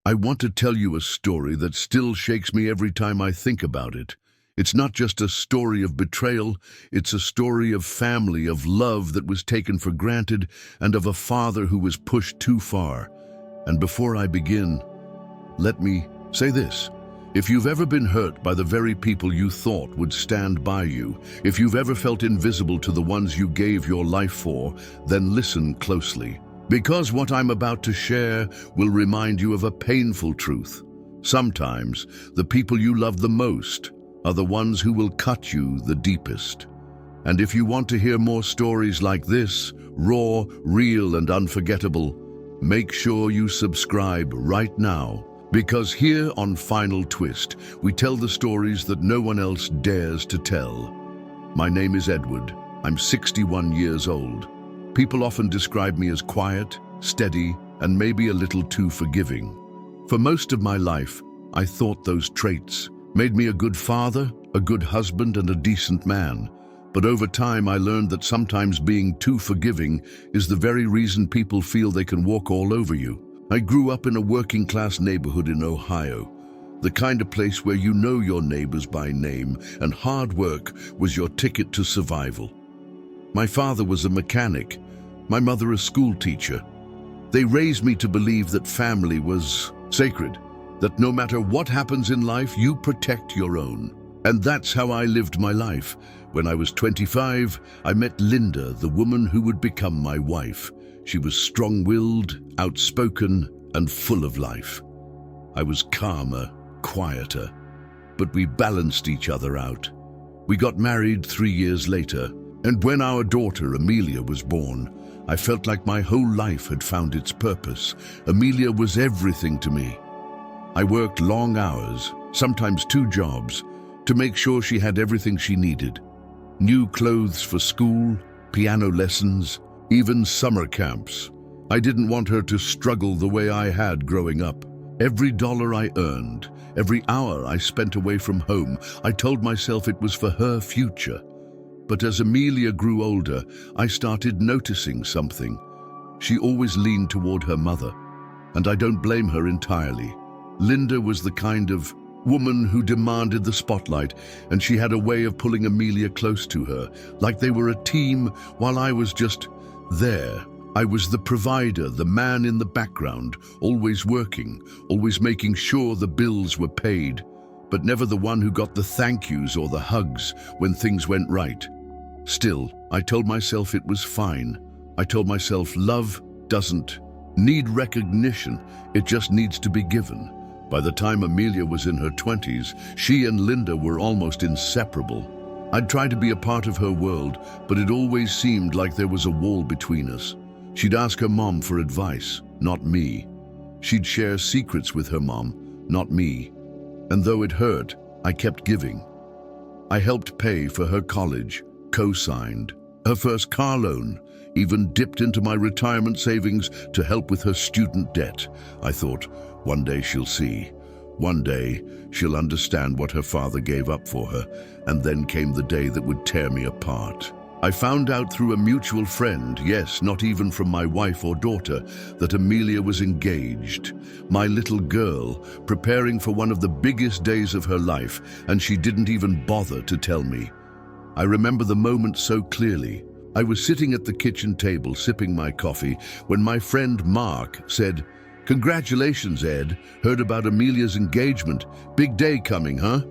I want to tell you a story that still shakes me every time I think about it. It's not just a story of betrayal, it's a story of family, of love that was taken for granted, and of a father who was pushed too far. And before I begin, let me say this. If you've ever been hurt by the very people you thought would stand by you, if you've ever felt invisible to the ones you gave your life for, then listen closely. Because what I'm about to share will remind you of a painful truth. Sometimes, the people you love the most are the ones who will cut you the deepest. And if you want to hear more stories like this, raw, real, and unforgettable, make sure you subscribe right now. Because here on Final Twist, we tell the stories that no one else dares to tell. My name is Edward. I'm 61 years old. People often describe me as quiet, steady, and maybe a little too forgiving. For most of my life, I thought those traits made me a good father, a good husband, and a decent man. But over time, I learned that sometimes being too forgiving is the very reason people feel they can walk all over you. I grew up in a working-class neighborhood in Ohio, the kind of place where you know your neighbors by name, and hard work was your ticket to survival. My father was a mechanic, my mother a school teacher. They raised me to believe that family was sacred, that no matter what happens in life, you protect your own. And that's how I lived my life. When I was 25, I met Linda, the woman who would become my wife. She was strong-willed, outspoken, and full of life. I was calmer, quieter, but we balanced each other out. We got married 3 years later, and when our daughter Amelia was born, I felt like my whole life had found its purpose. Amelia was everything to me. I worked long hours, sometimes 2 jobs, to make sure she had everything she needed. New clothes for school, piano lessons, even summer camps. I didn't want her to struggle the way I had growing up. Every dollar I earned, every hour I spent away from home, I told myself it was for her future. But as Amelia grew older, I started noticing something. She always leaned toward her mother, and I don't blame her entirely. Linda was the kind of woman who demanded the spotlight, and she had a way of pulling Amelia close to her, like they were a team while I was just there. I was the provider, the man in the background, always working, always making sure the bills were paid, but never the one who got the thank yous or the hugs when things went right. Still, I told myself it was fine. I told myself love doesn't need recognition, it just needs to be given. By the time Amelia was in her 20s, she and Linda were almost inseparable. I'd try to be a part of her world, but it always seemed like there was a wall between us. She'd ask her mom for advice, not me. She'd share secrets with her mom, not me. And though it hurt, I kept giving. I helped pay for her college, co-signed her first car loan, even dipped into my retirement savings to help with her student debt. I thought, one day she'll see. One day she'll understand what her father gave up for her, and then came the day that would tear me apart. I found out through a mutual friend, yes, not even from my wife or daughter, that Amelia was engaged. My little girl, preparing for one of the biggest days of her life, and she didn't even bother to tell me. I remember the moment so clearly. I was sitting at the kitchen table sipping my coffee when my friend Mark said, "Congratulations, Ed. Heard about Amelia's engagement. Big day coming, huh?"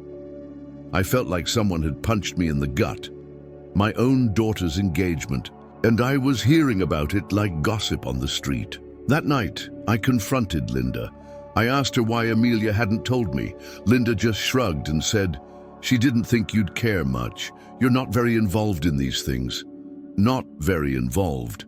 I felt like someone had punched me in the gut. My own daughter's engagement, and I was hearing about it like gossip on the street. That night, I confronted Linda. I asked her why Amelia hadn't told me. Linda just shrugged and said, "She didn't think you'd care much. You're not very involved in these things." Not very involved.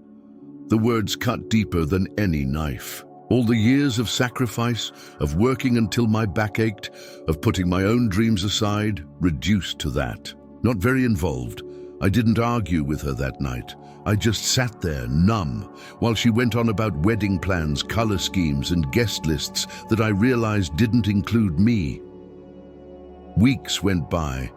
The words cut deeper than any knife. All the years of sacrifice, of working until my back ached, of putting my own dreams aside, reduced to that. Not very involved. I didn't argue with her that night. I just sat there, numb, while she went on about wedding plans, color schemes, and guest lists that I realized didn't include me. Weeks went by,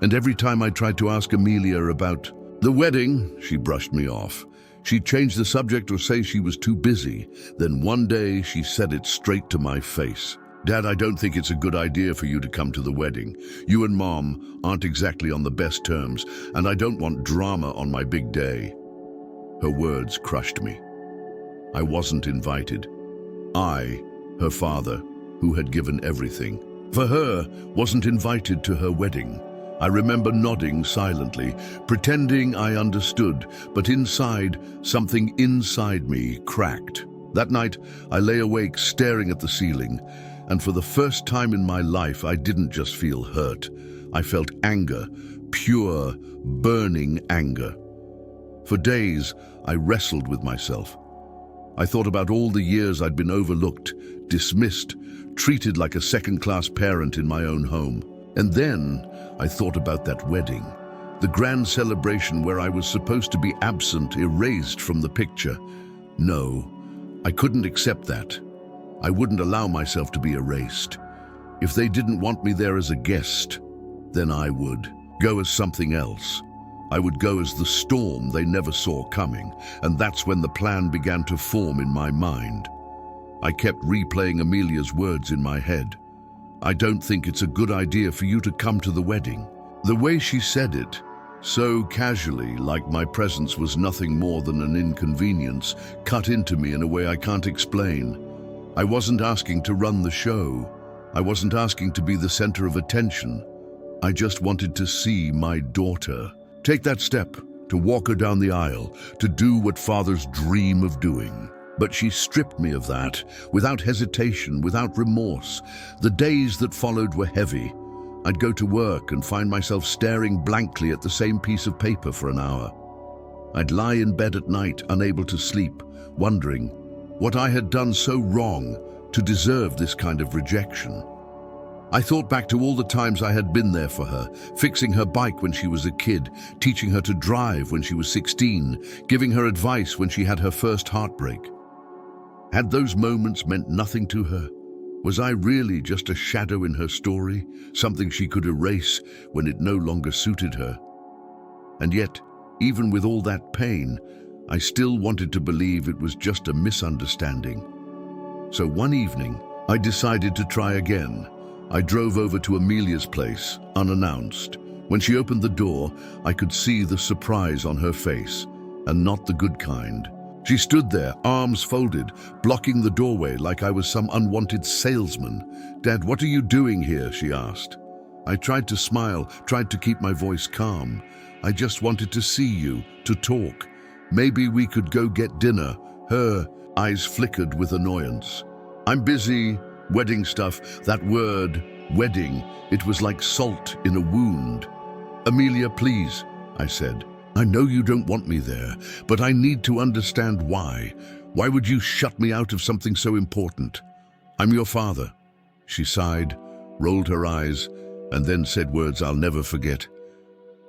and every time I tried to ask Amelia about the wedding, she brushed me off. She'd change the subject or say she was too busy. Then one day she said it straight to my face. "Dad, I don't think it's a good idea for you to come to the wedding. You and Mom aren't exactly on the best terms, and I don't want drama on my big day." Her words crushed me. I wasn't invited. I, her father, who had given everything, for her, wasn't invited to her wedding. I remember nodding silently, pretending I understood, but inside, something inside me cracked. That night, I lay awake staring at the ceiling, and for the first time in my life, I didn't just feel hurt. I felt anger, pure, burning anger. For days, I wrestled with myself. I thought about all the years I'd been overlooked, dismissed, treated like a second-class parent in my own home. And then I thought about that wedding, the grand celebration where I was supposed to be absent, erased from the picture. No, I couldn't accept that. I wouldn't allow myself to be erased. If they didn't want me there as a guest, then I would go as something else. I would go as the storm they never saw coming, and that's when the plan began to form in my mind. I kept replaying Amelia's words in my head. "I don't think it's a good idea for you to come to the wedding." The way she said it, so casually, like my presence was nothing more than an inconvenience, cut into me in a way I can't explain. I wasn't asking to run the show. I wasn't asking to be the center of attention. I just wanted to see my daughter. Take that step, to walk her down the aisle, to do what fathers dream of doing. But she stripped me of that, without hesitation, without remorse. The days that followed were heavy. I'd go to work and find myself staring blankly at the same piece of paper for an hour. I'd lie in bed at night, unable to sleep, wondering what I had done so wrong to deserve this kind of rejection. I thought back to all the times I had been there for her, fixing her bike when she was a kid, teaching her to drive when she was 16, giving her advice when she had her first heartbreak. Had those moments meant nothing to her? Was I really just a shadow in her story, something she could erase when it no longer suited her? And yet, even with all that pain, I still wanted to believe it was just a misunderstanding. So one evening, I decided to try again. I drove over to Amelia's place, unannounced. When she opened the door, I could see the surprise on her face, and not the good kind. She stood there, arms folded, blocking the doorway like I was some unwanted salesman. "Dad, what are you doing here?" she asked. I tried to smile, tried to keep my voice calm. "I just wanted to see you, to talk. Maybe we could go get dinner." Her eyes flickered with annoyance. "I'm busy. Wedding stuff." That word, wedding, it was like salt in a wound. "Amelia, please," I said. "I know you don't want me there, but I need to understand why. Why would you shut me out of something so important?" "I'm your father." She sighed, rolled her eyes, and then said words I'll never forget.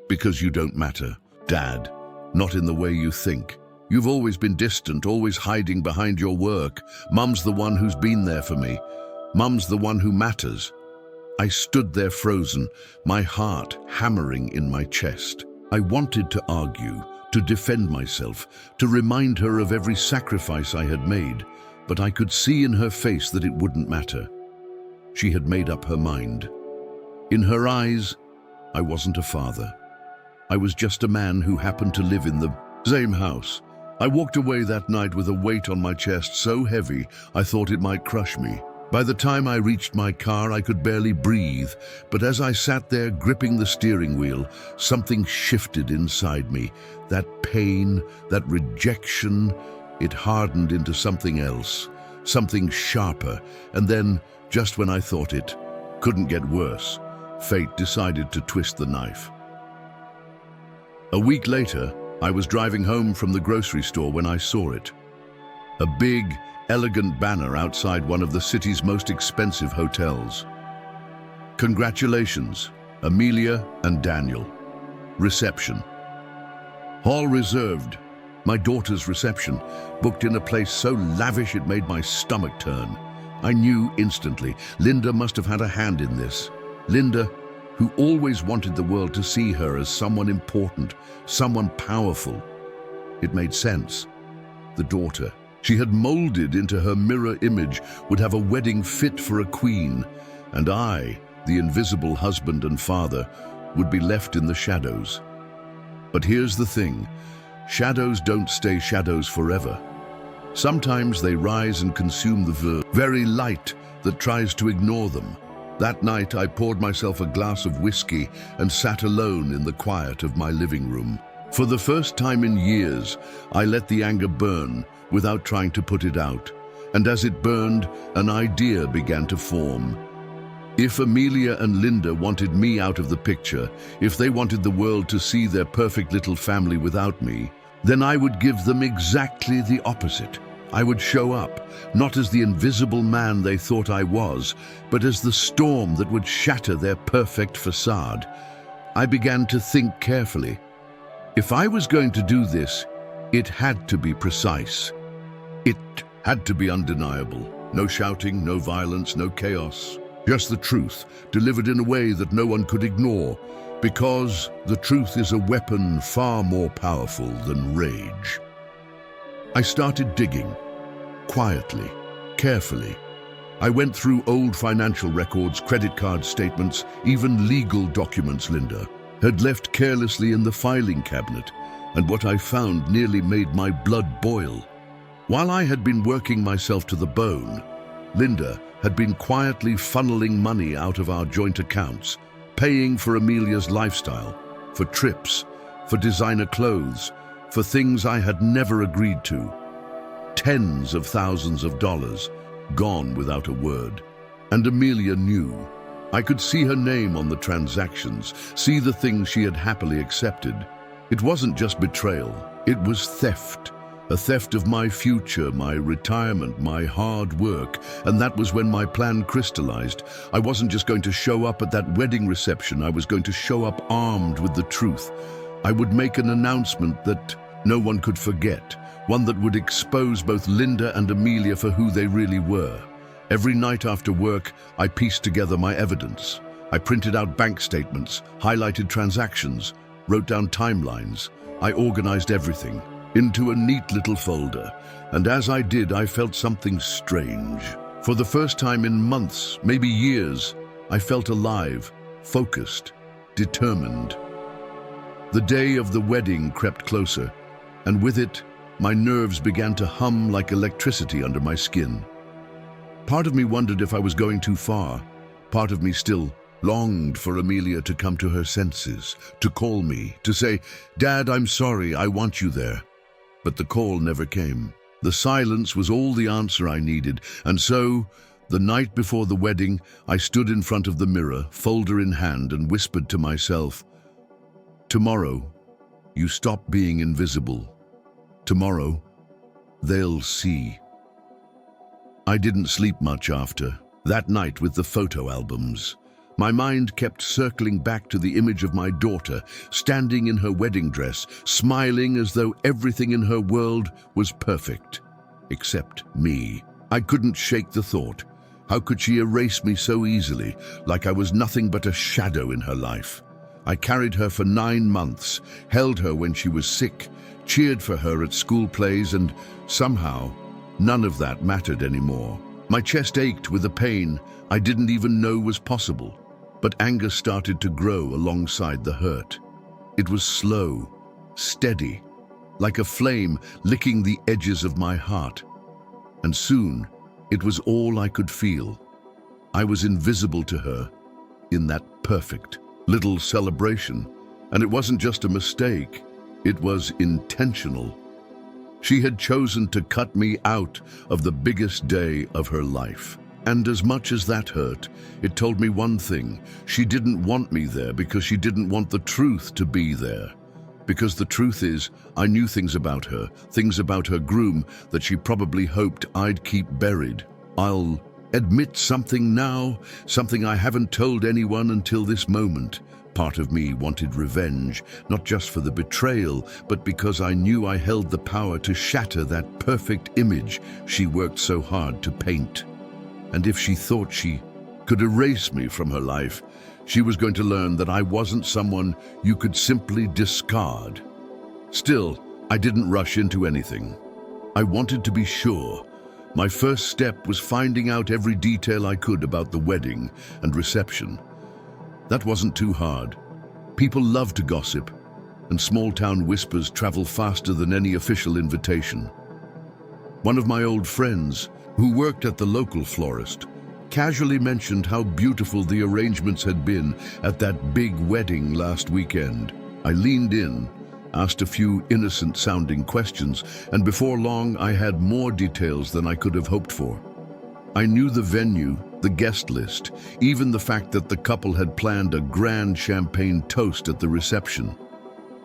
"Because you don't matter, Dad. Not in the way you think. You've always been distant, always hiding behind your work. Mum's the one who's been there for me. Mum's the one who matters." I stood there frozen, my heart hammering in my chest. I wanted to argue, to defend myself, to remind her of every sacrifice I had made, but I could see in her face that it wouldn't matter. She had made up her mind. In her eyes, I wasn't a father. I was just a man who happened to live in the same house. I walked away that night with a weight on my chest so heavy I thought it might crush me. By the time I reached my car, I could barely breathe, but as I sat there gripping the steering wheel, something shifted inside me. That pain, that rejection, it hardened into something else, something sharper, and then, just when I thought it couldn't get worse, fate decided to twist the knife. A week later, I was driving home from the grocery store when I saw it. A big, elegant banner outside one of the city's most expensive hotels. "Congratulations, Amelia and Daniel. Reception. Hall reserved. My daughter's reception, booked in a place so lavish it made my stomach turn. I knew instantly, Linda must have had a hand in this. Linda, who always wanted the world to see her as someone important, someone powerful. It made sense. The daughter she had molded into her mirror image would have a wedding fit for a queen, and I, the invisible husband and father, would be left in the shadows. But here's the thing, shadows don't stay shadows forever. Sometimes they rise and consume the very light that tries to ignore them. That night I poured myself a glass of whiskey and sat alone in the quiet of my living room. For the first time in years, I let the anger burn without trying to put it out. And as it burned, an idea began to form. If Amelia and Linda wanted me out of the picture, if they wanted the world to see their perfect little family without me, then I would give them exactly the opposite. I would show up, not as the invisible man they thought I was, but as the storm that would shatter their perfect facade. I began to think carefully. If I was going to do this, it had to be precise. It had to be undeniable. No shouting, no violence, no chaos. Just the truth, delivered in a way that no one could ignore, because the truth is a weapon far more powerful than rage. I started digging, quietly, carefully. I went through old financial records, credit card statements, even legal documents Linda had left carelessly in the filing cabinet, and what I found nearly made my blood boil. While I had been working myself to the bone, Linda had been quietly funneling money out of our joint accounts, paying for Amelia's lifestyle, for trips, for designer clothes, for things I had never agreed to. Tens of thousands of dollars, gone without a word. And Amelia knew. I could see her name on the transactions, see the things she had happily accepted. It wasn't just betrayal, it was theft. A theft of my future, my retirement, my hard work, and that was when my plan crystallized. I wasn't just going to show up at that wedding reception, I was going to show up armed with the truth. I would make an announcement that no one could forget, one that would expose both Linda and Amelia for who they really were. Every night after work, I pieced together my evidence. I printed out bank statements, highlighted transactions, wrote down timelines. I organized everything into a neat little folder, and as I did, I felt something strange. For the first time in months, maybe years, I felt alive, focused, determined. The day of the wedding crept closer, and with it, my nerves began to hum like electricity under my skin. Part of me wondered if I was going too far. Part of me still longed for Amelia to come to her senses, to call me, to say, "Dad, I'm sorry, I want you there." But the call never came. The silence was all the answer I needed, and so, the night before the wedding, I stood in front of the mirror, folder in hand, and whispered to myself, "Tomorrow, you stop being invisible. Tomorrow, they'll see." I didn't sleep much after that night with the photo albums. My mind kept circling back to the image of my daughter, standing in her wedding dress, smiling as though everything in her world was perfect, except me. I couldn't shake the thought. How could she erase me so easily, like I was nothing but a shadow in her life? I carried her for 9 months, held her when she was sick, cheered for her at school plays, and somehow, none of that mattered anymore. My chest ached with a pain I didn't even know was possible. But anger started to grow alongside the hurt. It was slow, steady, like a flame licking the edges of my heart. And soon, it was all I could feel. I was invisible to her in that perfect little celebration. And it wasn't just a mistake, it was intentional. She had chosen to cut me out of the biggest day of her life. And as much as that hurt, it told me one thing. She didn't want me there because she didn't want the truth to be there. Because the truth is, I knew things about her groom that she probably hoped I'd keep buried. I'll admit something now, something I haven't told anyone until this moment. Part of me wanted revenge, not just for the betrayal, but because I knew I held the power to shatter that perfect image she worked so hard to paint. And if she thought she could erase me from her life, she was going to learn that I wasn't someone you could simply discard. Still, I didn't rush into anything. I wanted to be sure. My first step was finding out every detail I could about the wedding and reception. That wasn't too hard. People love to gossip, and small-town whispers travel faster than any official invitation. One of my old friends, who worked at the local florist, casually mentioned how beautiful the arrangements had been at that big wedding last weekend. I leaned in, asked a few innocent-sounding questions, and before long I had more details than I could have hoped for. I knew the venue, the guest list, even the fact that the couple had planned a grand champagne toast at the reception.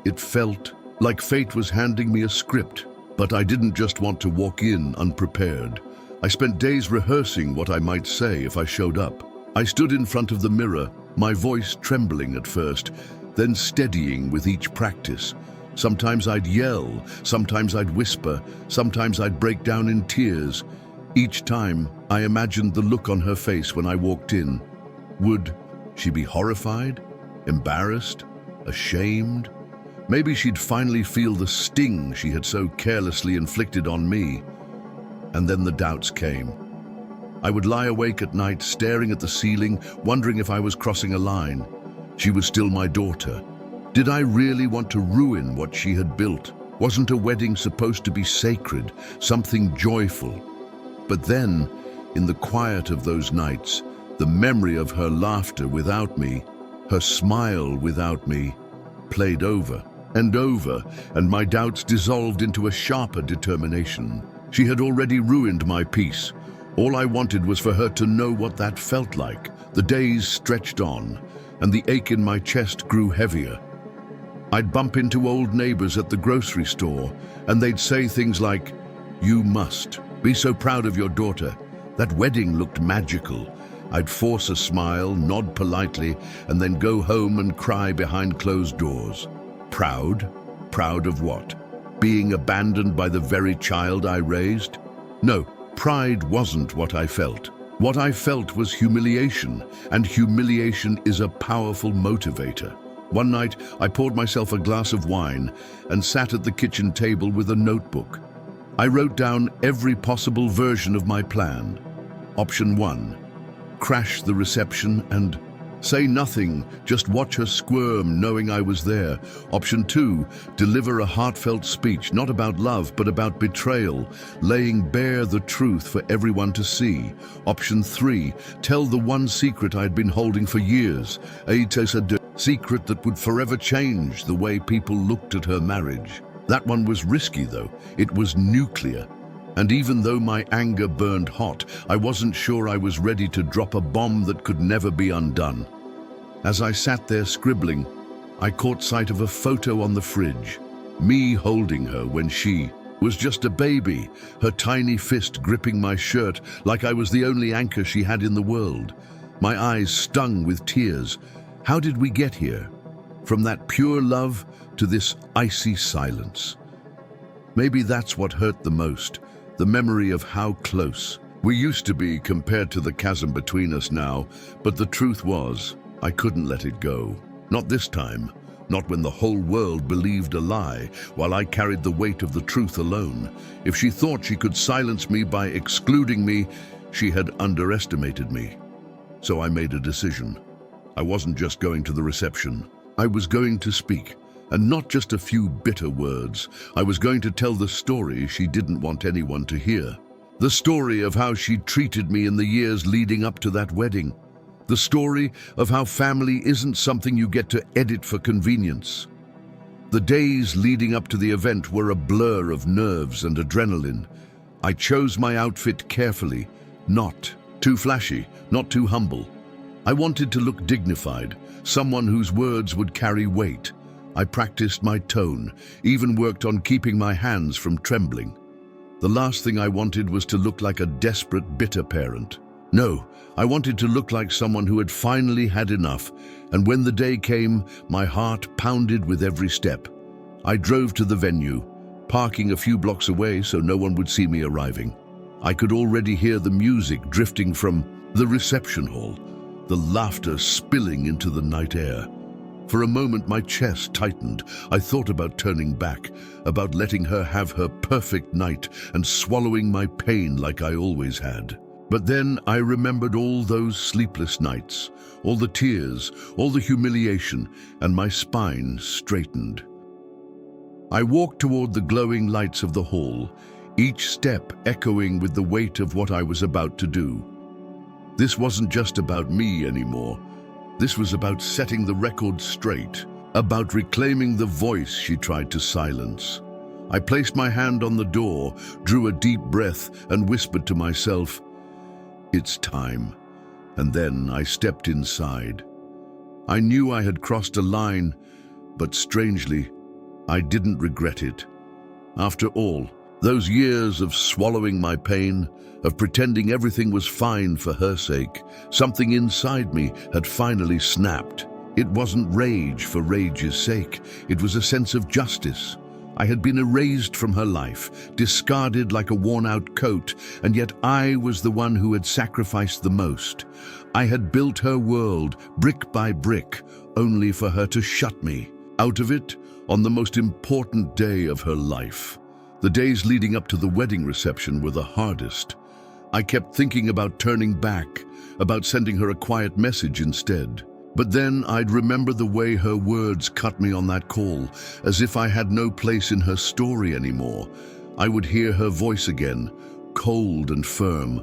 It felt like fate was handing me a script, but I didn't just want to walk in unprepared. I spent days rehearsing what I might say if I showed up. I stood in front of the mirror, my voice trembling at first, then steadying with each practice. Sometimes I'd yell, sometimes I'd whisper, sometimes I'd break down in tears. Each time, I imagined the look on her face when I walked in. Would she be horrified, embarrassed, ashamed? Maybe she'd finally feel the sting she had so carelessly inflicted on me. And then the doubts came. I would lie awake at night, staring at the ceiling, wondering if I was crossing a line. She was still my daughter. Did I really want to ruin what she had built? Wasn't a wedding supposed to be sacred, something joyful? But then, in the quiet of those nights, the memory of her laughter without me, her smile without me, played over, and my doubts dissolved into a sharper determination. She had already ruined my peace. All I wanted was for her to know what that felt like. The days stretched on, and the ache in my chest grew heavier. I'd bump into old neighbors at the grocery store, and they'd say things like, "You must be so proud of your daughter. That wedding looked magical." I'd force a smile, nod politely, and then go home and cry behind closed doors. Proud? Proud of what? Being abandoned by the very child I raised? No, pride wasn't what I felt. What I felt was humiliation, and humiliation is a powerful motivator. One night, I poured myself a glass of wine and sat at the kitchen table with a notebook. I wrote down every possible version of my plan. Option 1, crash the reception and say nothing, just watch her squirm knowing I was there. Option 2, deliver a heartfelt speech, not about love, but about betrayal, laying bare the truth for everyone to see. Option 3, tell the one secret I'd been holding for years, a secret that would forever change the way people looked at her marriage. That one was risky though, it was nuclear. And even though my anger burned hot, I wasn't sure I was ready to drop a bomb that could never be undone. As I sat there scribbling, I caught sight of a photo on the fridge. Me holding her when she was just a baby, her tiny fist gripping my shirt like I was the only anchor she had in the world. My eyes stung with tears. How did we get here? From that pure love to this icy silence. Maybe that's what hurt the most. The memory of how close we used to be compared to the chasm between us now, but the truth was, I couldn't let it go. Not this time, not when the whole world believed a lie, while I carried the weight of the truth alone. If she thought she could silence me by excluding me, she had underestimated me. So I made a decision. I wasn't just going to the reception. I was going to speak. And not just a few bitter words. I was going to tell the story she didn't want anyone to hear. The story of how she treated me in the years leading up to that wedding. The story of how family isn't something you get to edit for convenience. The days leading up to the event were a blur of nerves and adrenaline. I chose my outfit carefully, not too flashy, not too humble. I wanted to look dignified, someone whose words would carry weight. I practiced my tone, even worked on keeping my hands from trembling. The last thing I wanted was to look like a desperate, bitter parent. No, I wanted to look like someone who had finally had enough, and when the day came, my heart pounded with every step. I drove to the venue, parking a few blocks away so no one would see me arriving. I could already hear the music drifting from the reception hall, the laughter spilling into the night air. For a moment, my chest tightened. I thought about turning back, about letting her have her perfect night and swallowing my pain like I always had. But then I remembered all those sleepless nights, all the tears, all the humiliation, and my spine straightened. I walked toward the glowing lights of the hall, each step echoing with the weight of what I was about to do. This wasn't just about me anymore. This was about setting the record straight, about reclaiming the voice she tried to silence. I placed my hand on the door, drew a deep breath, and whispered to myself, "It's time." And then I stepped inside. I knew I had crossed a line, but strangely, I didn't regret it. After all, those years of swallowing my pain, of pretending everything was fine for her sake, something inside me had finally snapped. It wasn't rage for rage's sake. It was a sense of justice. I had been erased from her life, discarded like a worn-out coat, and yet I was the one who had sacrificed the most. I had built her world, brick by brick, only for her to shut me out of it on the most important day of her life. The days leading up to the wedding reception were the hardest. I kept thinking about turning back, about sending her a quiet message instead. But then I'd remember the way her words cut me on that call, as if I had no place in her story anymore. I would hear her voice again, cold and firm.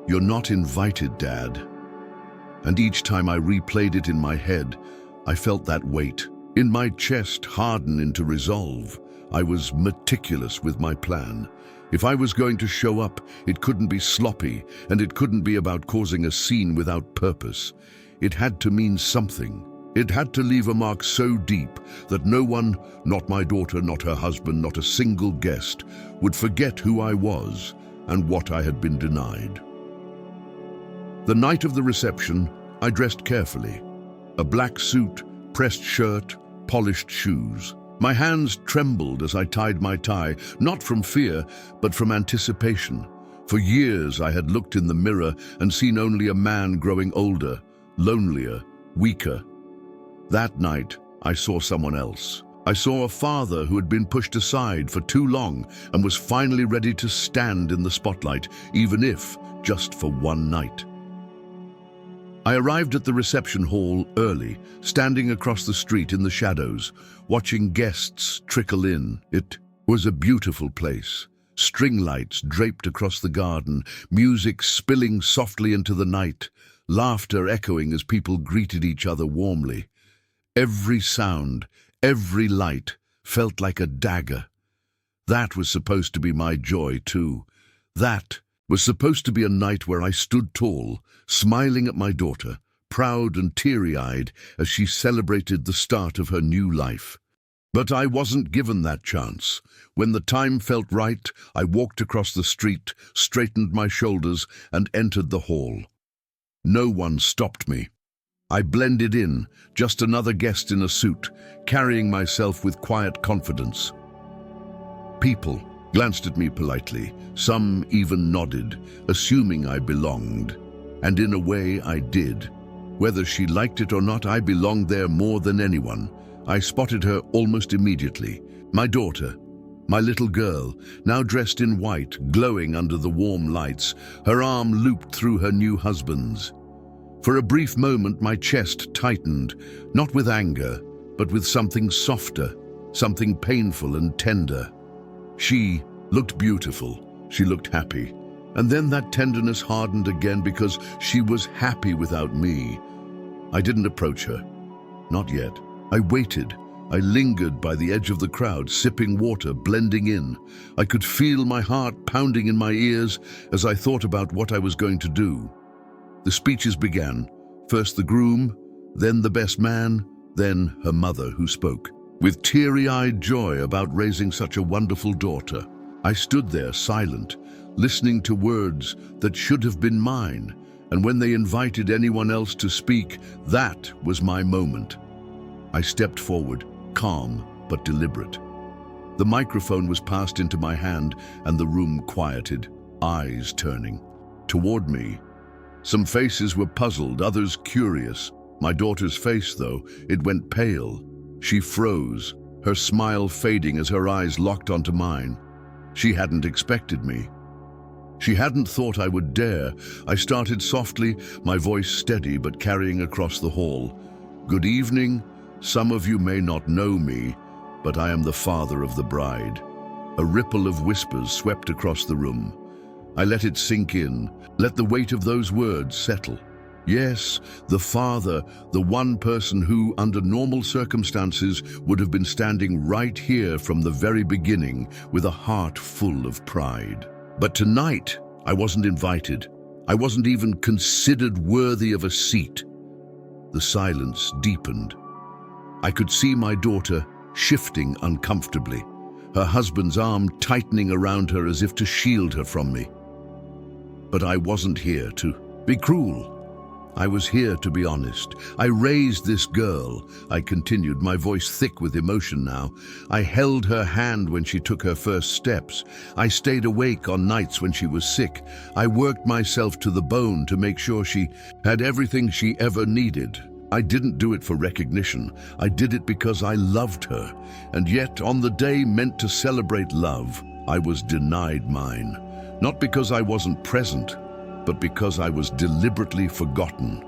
"You're not invited, Dad." And each time I replayed it in my head, I felt that weight in my chest harden into resolve. I was meticulous with my plan. If I was going to show up, it couldn't be sloppy, and it couldn't be about causing a scene without purpose. It had to mean something. It had to leave a mark so deep that no one, not my daughter, not her husband, not a single guest, would forget who I was and what I had been denied. The night of the reception, I dressed carefully. A black suit, pressed shirt, polished shoes. My hands trembled as I tied my tie, not from fear, but from anticipation. For years I had looked in the mirror and seen only a man growing older, lonelier, weaker. That night, I saw someone else. I saw a father who had been pushed aside for too long and was finally ready to stand in the spotlight, even if just for one night. I arrived at the reception hall early, standing across the street in the shadows, watching guests trickle in. It was a beautiful place. String lights draped across the garden, music spilling softly into the night, laughter echoing as people greeted each other warmly. Every sound, every light felt like a dagger. That was supposed to be my joy too. That was supposed to be a night where I stood tall, smiling at my daughter, proud and teary-eyed as she celebrated the start of her new life. But I wasn't given that chance. When the time felt right, I walked across the street, straightened my shoulders, and entered the hall. No one stopped me. I blended in, just another guest in a suit, carrying myself with quiet confidence. People glanced at me politely. Some even nodded, assuming I belonged. And in a way, I did. Whether she liked it or not, I belonged there more than anyone. I spotted her almost immediately. My daughter, my little girl, now dressed in white, glowing under the warm lights, her arm looped through her new husband's. For a brief moment, my chest tightened, not with anger, but with something softer, something painful and tender. She looked beautiful. She looked happy. And then that tenderness hardened again because she was happy without me. I didn't approach her. Not yet. I waited. I lingered by the edge of the crowd, sipping water, blending in. I could feel my heart pounding in my ears as I thought about what I was going to do. The speeches began. First the groom, then the best man, then her mother who spoke. With teary-eyed joy about raising such a wonderful daughter, I stood there silent, listening to words that should have been mine, and when they invited anyone else to speak, that was my moment. I stepped forward, calm but deliberate. The microphone was passed into my hand and the room quieted, eyes turning toward me. Some faces were puzzled, others curious. My daughter's face, though, it went pale. She froze, her smile fading as her eyes locked onto mine. She hadn't expected me. She hadn't thought I would dare. I started softly, my voice steady but carrying across the hall. "Good evening. Some of you may not know me, but I am the father of the bride." A ripple of whispers swept across the room. I let it sink in, let the weight of those words settle. Yes, the father, the one person who, under normal circumstances, would have been standing right here from the very beginning with a heart full of pride. But tonight, I wasn't invited. I wasn't even considered worthy of a seat. The silence deepened. I could see my daughter shifting uncomfortably, her husband's arm tightening around her as if to shield her from me. But I wasn't here to be cruel. I was here to be honest. I raised this girl, I continued, my voice thick with emotion now. I held her hand when she took her first steps. I stayed awake on nights when she was sick. I worked myself to the bone to make sure she had everything she ever needed. I didn't do it for recognition. I did it because I loved her. And yet, on the day meant to celebrate love, I was denied mine. Not because I wasn't present, but because I was deliberately forgotten.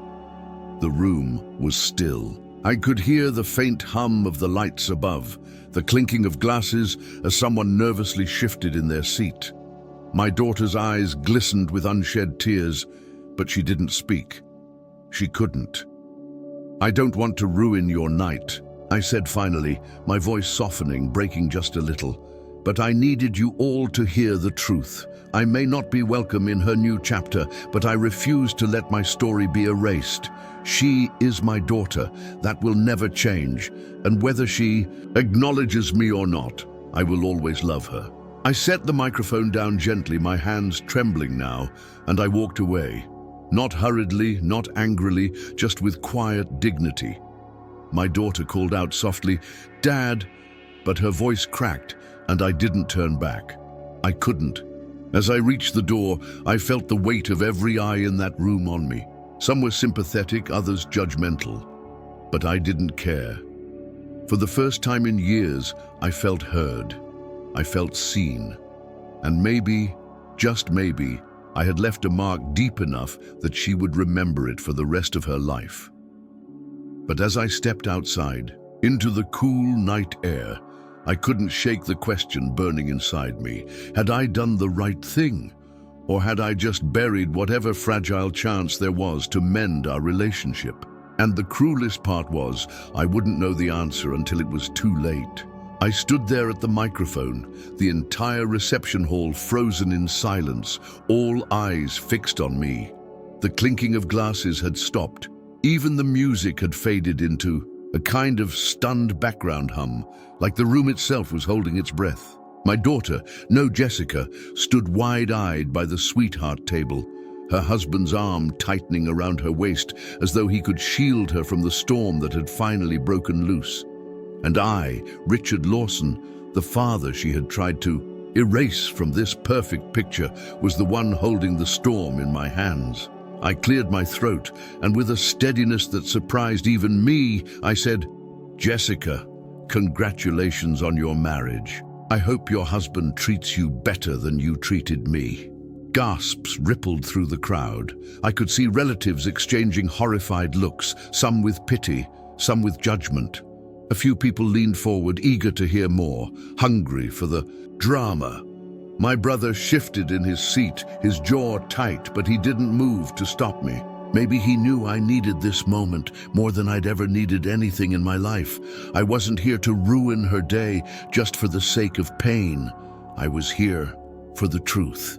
The room was still. I could hear the faint hum of the lights above, the clinking of glasses as someone nervously shifted in their seat. My daughter's eyes glistened with unshed tears, but she didn't speak. She couldn't. "I don't want to ruin your night," I said finally, my voice softening, breaking just a little. "But I needed you all to hear the truth. I may not be welcome in her new chapter, but I refuse to let my story be erased. She is my daughter. That will never change. And whether she acknowledges me or not, I will always love her." I set the microphone down gently, my hands trembling now, and I walked away. Not hurriedly, not angrily, just with quiet dignity. My daughter called out softly, "Dad," but her voice cracked, and I didn't turn back. I couldn't. As I reached the door, I felt the weight of every eye in that room on me. Some were sympathetic, others judgmental. But I didn't care. For the first time in years, I felt heard. I felt seen. And maybe, just maybe, I had left a mark deep enough that she would remember it for the rest of her life. But as I stepped outside, into the cool night air, I couldn't shake the question burning inside me. Had I done the right thing? Or had I just buried whatever fragile chance there was to mend our relationship? And the cruelest part was, I wouldn't know the answer until it was too late. I stood there at the microphone, the entire reception hall frozen in silence, all eyes fixed on me. The clinking of glasses had stopped. Even the music had faded into a kind of stunned background hum, like the room itself was holding its breath. My daughter, no Jessica, stood wide-eyed by the sweetheart table, her husband's arm tightening around her waist as though he could shield her from the storm that had finally broken loose. And I, Richard Lawson, the father she had tried to erase from this perfect picture, was the one holding the storm in my hands. I cleared my throat, and with a steadiness that surprised even me, I said, "Jessica, congratulations on your marriage. I hope your husband treats you better than you treated me." Gasps rippled through the crowd. I could see relatives exchanging horrified looks, some with pity, some with judgment. A few people leaned forward, eager to hear more, hungry for the drama. My brother shifted in his seat, his jaw tight, but he didn't move to stop me. Maybe he knew I needed this moment more than I'd ever needed anything in my life. I wasn't here to ruin her day just for the sake of pain. I was here for the truth.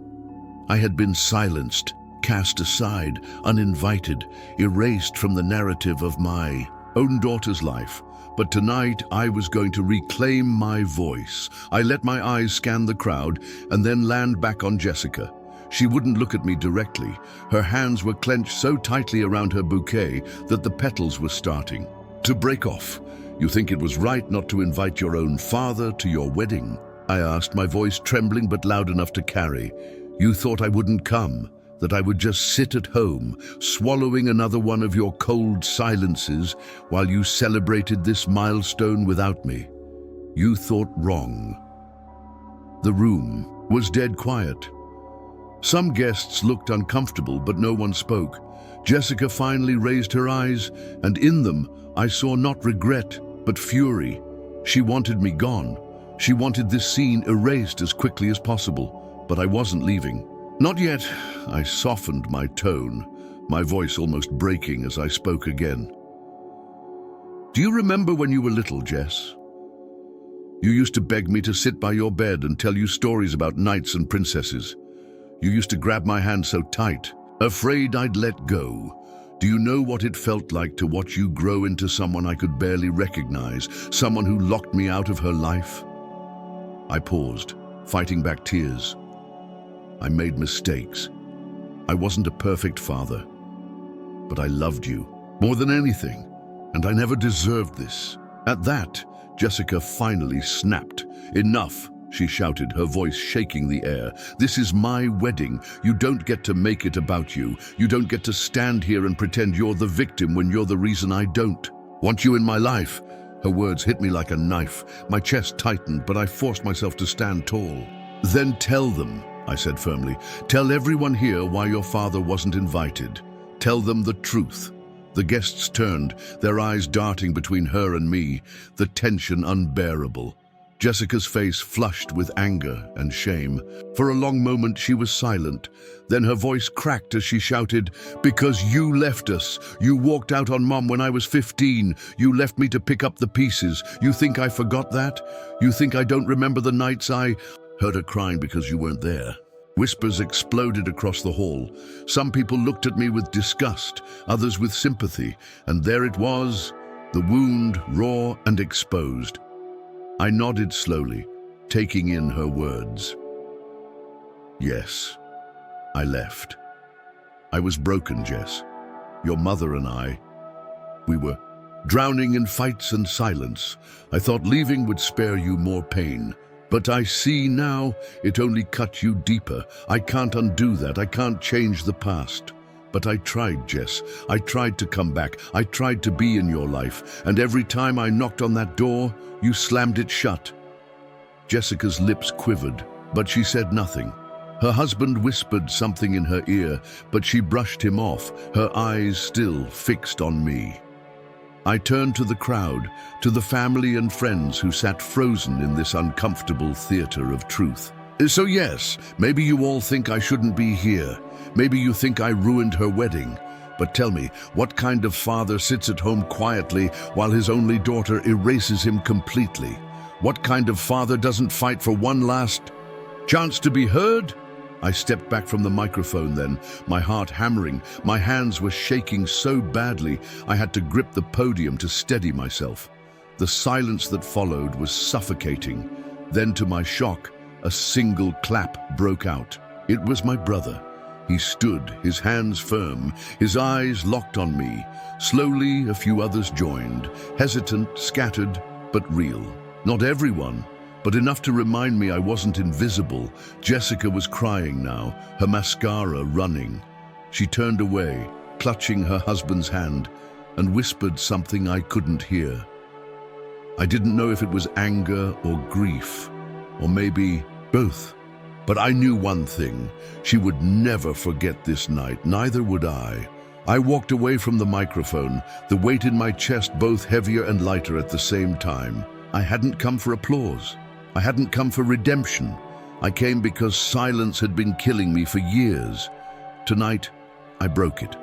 I had been silenced, cast aside, uninvited, erased from the narrative of my own daughter's life. But tonight, I was going to reclaim my voice. I let my eyes scan the crowd and then land back on Jessica. She wouldn't look at me directly. Her hands were clenched so tightly around her bouquet that the petals were starting to break off. "You think it was right not to invite your own father to your wedding?" I asked, my voice trembling but loud enough to carry. "You thought I wouldn't come? that I would just sit at home, swallowing another one of your cold silences while you celebrated this milestone without me. You thought wrong. The room was dead quiet. Some guests looked uncomfortable, but no one spoke. Jessica finally raised her eyes, and in them I saw not regret, but fury. She wanted me gone. She wanted this scene erased as quickly as possible, but I wasn't leaving. Not yet. I softened my tone, my voice almost breaking as I spoke again. Do you remember when you were little, Jess? You used to beg me to sit by your bed and tell you stories about knights and princesses. You used to grab my hand so tight, afraid I'd let go. Do you know what it felt like to watch you grow into someone I could barely recognize, someone who locked me out of her life? I paused, fighting back tears. I made mistakes. I wasn't a perfect father, but I loved you more than anything, and I never deserved this. At that, Jessica finally snapped. Enough, she shouted, her voice shaking the air. This is my wedding. You don't get to make it about you. You don't get to stand here and pretend you're the victim when you're the reason I don't want you in my life. Her words hit me like a knife. My chest tightened, but I forced myself to stand tall. Then tell them, I said firmly. Tell everyone here why your father wasn't invited. Tell them the truth. The guests turned, their eyes darting between her and me, the tension unbearable. Jessica's face flushed with anger and shame. For a long moment she was silent. Then her voice cracked as she shouted, "Because you left us. You walked out on Mom when I was 15. You left me to pick up the pieces. You think I forgot that? You think I don't remember the nights I heard her crying because you weren't there?" Whispers exploded across the hall. Some people looked at me with disgust, others with sympathy, and there it was, the wound raw and exposed. I nodded slowly, taking in her words. Yes, I left. I was broken, Jess. Your mother and I, we were drowning in fights and silence. I thought leaving would spare you more pain. But I see now it only cut you deeper. I can't undo that. I can't change the past. But I tried, Jess. I tried to come back. I tried to be in your life. And every time I knocked on that door, you slammed it shut. Jessica's lips quivered, but she said nothing. Her husband whispered something in her ear, but she brushed him off, her eyes still fixed on me. I turned to the crowd, to the family and friends who sat frozen in this uncomfortable theater of truth. So yes, maybe you all think I shouldn't be here. Maybe you think I ruined her wedding. But tell me, what kind of father sits at home quietly while his only daughter erases him completely? What kind of father doesn't fight for one last chance to be heard? I stepped back from the microphone then, my heart hammering. My hands were shaking so badly I had to grip the podium to steady myself. The silence that followed was suffocating. Then, to my shock, a single clap broke out. It was my brother. He stood, his hands firm, his eyes locked on me. Slowly, a few others joined, hesitant, scattered, but real. Not everyone, but enough to remind me I wasn't invisible. Jessica was crying now, her mascara running. She turned away, clutching her husband's hand, and whispered something I couldn't hear. I didn't know if it was anger or grief, or maybe both. But I knew one thing: she would never forget this night, neither would I. I walked away from the microphone, the weight in my chest both heavier and lighter at the same time. I hadn't come for applause. I hadn't come for redemption. I came because silence had been killing me for years. Tonight, I broke it.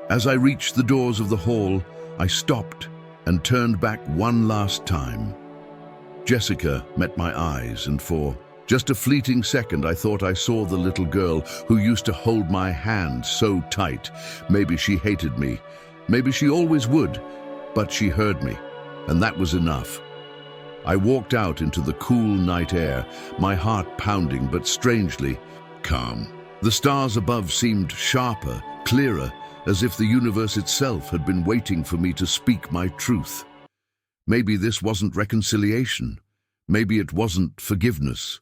As I reached the doors of the hall, I stopped and turned back one last time. Jessica met my eyes, and for just a fleeting second, I thought I saw the little girl who used to hold my hand so tight. Maybe she hated me. Maybe she always would. But she heard me, and that was enough. I walked out into the cool night air, my heart pounding but strangely calm. The stars above seemed sharper, clearer, as if the universe itself had been waiting for me to speak my truth. Maybe this wasn't reconciliation. Maybe it wasn't forgiveness.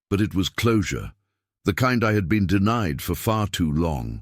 But it was closure. the kind I had been denied for far too long.